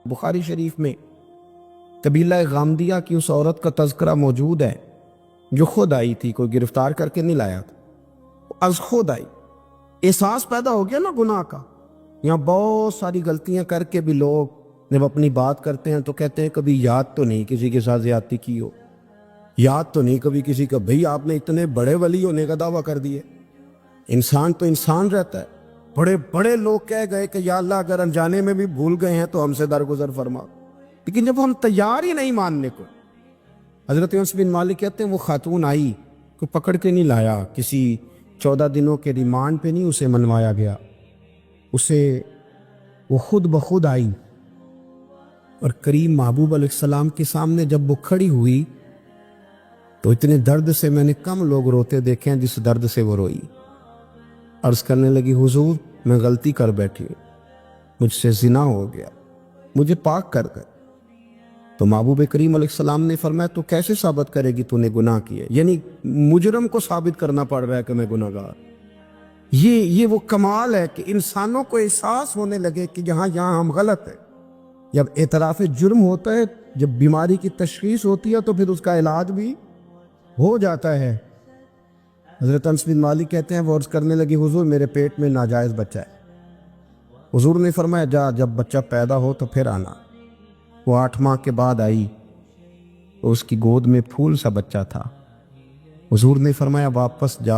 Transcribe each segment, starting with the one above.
بخاری شریف میں قبیلہ غامدیہ کی اس عورت کا تذکرہ موجود ہے جو خود آئی تھی، کوئی گرفتار کر کے نہیں لایا تھا، از خود آئی۔ احساس پیدا ہو گیا نا گناہ کا۔ یہاں بہت ساری غلطیاں کر کے بھی لوگ جب اپنی بات کرتے ہیں تو کہتے ہیں کبھی یاد تو نہیں کسی کے ساتھ زیادتی کی ہو، یاد تو نہیں کبھی کسی کا، بھئی آپ نے اتنے بڑے ولی ہونے کا دعویٰ کر دیے۔ انسان تو انسان رہتا ہے۔ بڑے بڑے لوگ کہہ گئے کہ یا اللہ اگر انجانے میں بھی بھول گئے ہیں تو ہم سے درگزر فرما، لیکن جب ہم تیار ہی نہیں ماننے کو۔ حضرت انس بن مالک کہتے ہیں وہ خاتون آئی، کوئی پکڑ کے نہیں لایا، کسی 14 دنوں کے ریمانڈ پہ نہیں اسے منوایا گیا، اسے وہ خود بخود آئی اور کریم محبوب علیہ السلام کے سامنے جب وہ کھڑی ہوئی تو اتنے درد سے میں نے کم لوگ روتے دیکھے ہیں جس درد سے وہ روئی۔ عرض کرنے لگی حضور میں غلطی کر بیٹھی ہوں، مجھ سے زنا ہو گیا، مجھے پاک کر گئے۔ تو محبوب کریم علیہ السلام نے فرمایا تو کیسے ثابت کرے گی تو نے گناہ کیے؟ یعنی مجرم کو ثابت کرنا پڑ رہا ہے کہ میں گناہ گار۔ یہ وہ کمال ہے کہ انسانوں کو احساس ہونے لگے کہ یہاں ہم غلط ہیں۔ جب اعتراف جرم ہوتا ہے، جب بیماری کی تشخیص ہوتی ہے تو پھر اس کا علاج بھی ہو جاتا ہے۔ حضرت انس بن مالک کہتے ہیں وہ عرض کرنے لگی حضور میرے پیٹ میں ناجائز بچہ ہے۔ حضور نے فرمایا جا جب بچہ پیدا ہو تو پھر آنا۔ وہ 8 ماہ کے بعد آئی تو اس کی گود میں پھول سا بچہ تھا۔ حضور نے فرمایا واپس جا،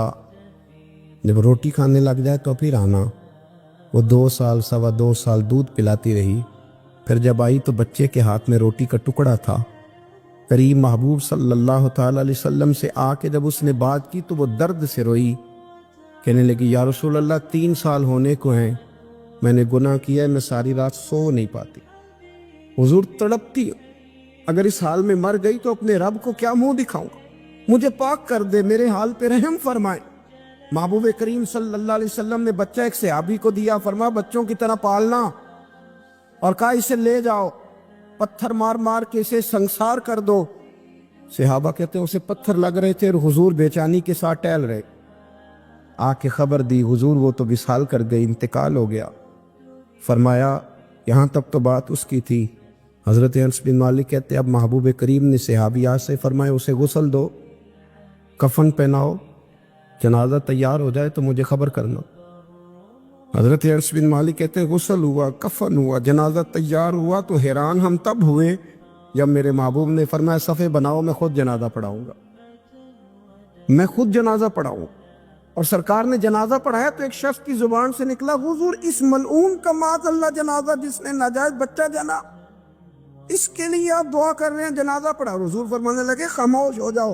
جب روٹی کھانے لگ جائے تو پھر آنا۔ وہ 2 سال 2.25 سال دودھ پلاتی رہی، پھر جب آئی تو بچے کے ہاتھ میں روٹی کا ٹکڑا تھا۔ کریم محبوب صلی اللہ تعالی علیہ وسلم سے آ کے جب اس نے بات کی تو وہ درد سے روئی، کہنے لگی یا رسول اللہ 3 سال ہونے کو ہیں، میں نے گناہ کیا ہے، میں ساری رات سو نہیں پاتی۔ حضور تڑپتی، اگر اس حال میں مر گئی تو اپنے رب کو کیا منہ دکھاؤں گا، مجھے پاک کر دے، میرے حال پہ رحم فرمائے۔ محبوب کریم صلی اللہ علیہ وسلم نے بچہ ایک صحابی کو دیا، فرمایا بچوں کی طرح پالنا، اور کہا اسے لے جاؤ، پتھر مار مار کے اسے سنسار کر دو۔ صحابہ کہتے ہیں اسے پتھر لگ رہے تھے اور حضور بےچانی کے ساتھ ٹہل رہے۔ آ کے خبر دی حضور وہ تو وصال کر گئی، انتقال ہو گیا۔ فرمایا یہاں تک تو بات اس کی تھی۔ حضرت انس بن مالک کہتے اب محبوب کریم نے صحابیات سے فرمایا اسے غسل دو، کفن پہناؤ، جنازہ تیار ہو جائے تو مجھے خبر کرنا۔ حضرت انس بن مالک کہتے ہیں غسل ہوا، کفن ہوا، جنازہ تیار ہوا تو حیران ہم تب ہوئے جب میرے محبوب نے فرمایا صفے بناؤ، میں خود جنازہ پڑھاؤں گا، میں خود جنازہ پڑھاؤں۔ اور سرکار نے جنازہ پڑھایا تو ایک شخص کی زبان سے نکلا حضور اس ملعون کا معاذ اللہ جنازہ جس نے ناجائز بچہ جنا، اس کے لیے آپ دعا کر رہے ہیں، جنازہ پڑھا۔ حضور فرمانے لگے خاموش ہو جاؤ،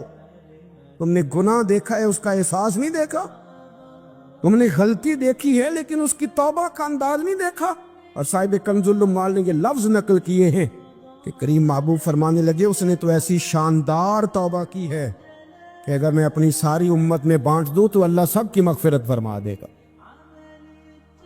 تم نے گناہ دیکھا ہے اس کا احساس نہیں دیکھا، تم نے غلطی دیکھی ہے لیکن اس کی توبہ کا انداز نہیں دیکھا۔ اور صاحب کنز العمال نے یہ لفظ نقل کیے ہیں کہ کریم محبوب فرمانے لگے اس نے تو ایسی شاندار توبہ کی ہے کہ اگر میں اپنی ساری امت میں بانٹ دوں تو اللہ سب کی مغفرت فرما دے گا۔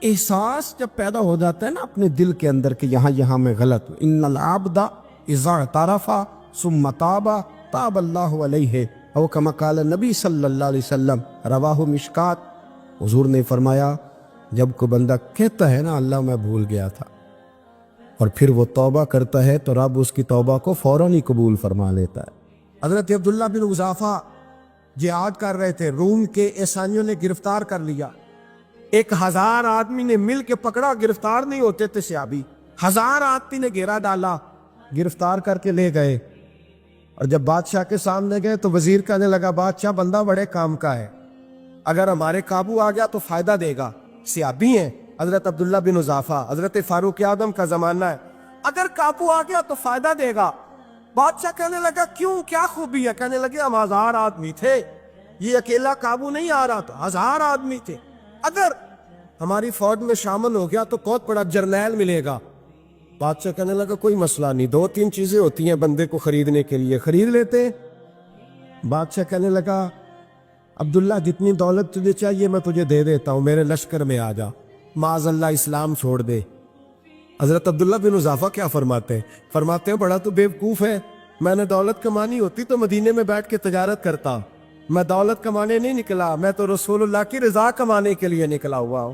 احساس جب پیدا ہو جاتا ہے نا اپنے دل کے اندر کہ یہاں میں غلط ہوں، ان العبد اذا اعترف ثم تاب تاب اللہ علیہ او کما قال نبی صلی اللہ علیہ وسلم، رواہ مشکات۔ حضور نے فرمایا جب کوئی بندہ کہتا ہے نا اللہ میں بھول گیا تھا، اور پھر وہ توبہ کرتا ہے تو رب اس کی توبہ کو فوراً ہی قبول فرما لیتا ہے۔ حضرت عبداللہ بن حذافہ جہاد کر رہے تھے، روم کے عیسائیوں نے گرفتار کر لیا، 1000 آدمی نے مل کے پکڑا، گرفتار نہیں ہوتے تھے صحابی، 1000 آدمی نے گھیرا ڈالا، گرفتار کر کے لے گئے۔ اور جب بادشاہ کے سامنے گئے تو وزیر کہنے لگا بادشاہ بندہ بڑے کام کا ہے، اگر ہمارے قابو آ گیا تو فائدہ دے گا، صحابی ہیں حضرت عبداللہ بن حذافہ، حضرت فاروق اعظم کا زمانہ ہے، اگر قابو آ گیا تو فائدہ دے گا۔ بادشاہ کہنے لگا کیوں، کیا خوبی ہے؟ کہنے لگے ہم 1000 آدمی تھے، یہ اکیلا قابو نہیں آ رہا تھا، 1000 آدمی تھے، اگر ہماری فوج میں شامل ہو گیا تو بہت بڑا جرنیل ملے گا۔ بادشاہ کہنے لگا کوئی مسئلہ نہیں، 2-3 چیزیں ہوتی ہیں بندے کو خریدنے کے لیے، خرید لیتے ہیں۔ بادشاہ کہنے لگا عبداللہ جتنی دولت تجھے چاہیے میں تجھے دے دیتا ہوں، میرے لشکر میں آ جا، معاذ اللہ اسلام چھوڑ دے۔ حضرت عبداللہ بن حذافہ کیا فرماتے ہیں بڑا تو بیوقوف ہے، میں نے دولت کمانی ہوتی تو مدینے میں بیٹھ کے تجارت کرتا، میں دولت کمانے نہیں نکلا، میں تو رسول اللہ کی رضا کمانے کے لیے نکلا ہوا ہوں۔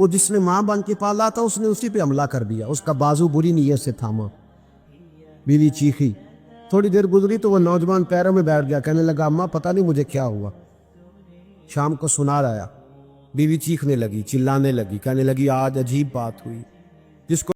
وہ جس نے ماں بن کے پالا تھا اس نے اسی پہ حملہ کر دیا، اس کا بازو بری نیت سے تھاما۔ بیوی چیخی، تھوڑی دیر گزری تو وہ نوجوان پیروں میں بیٹھ گیا، کہنے لگا اماں پتہ نہیں مجھے کیا ہوا۔ شام کو سنار آیا، بیوی چیخنے لگی، چلانے لگی، کہنے لگی آج عجیب بات ہوئی، جس کو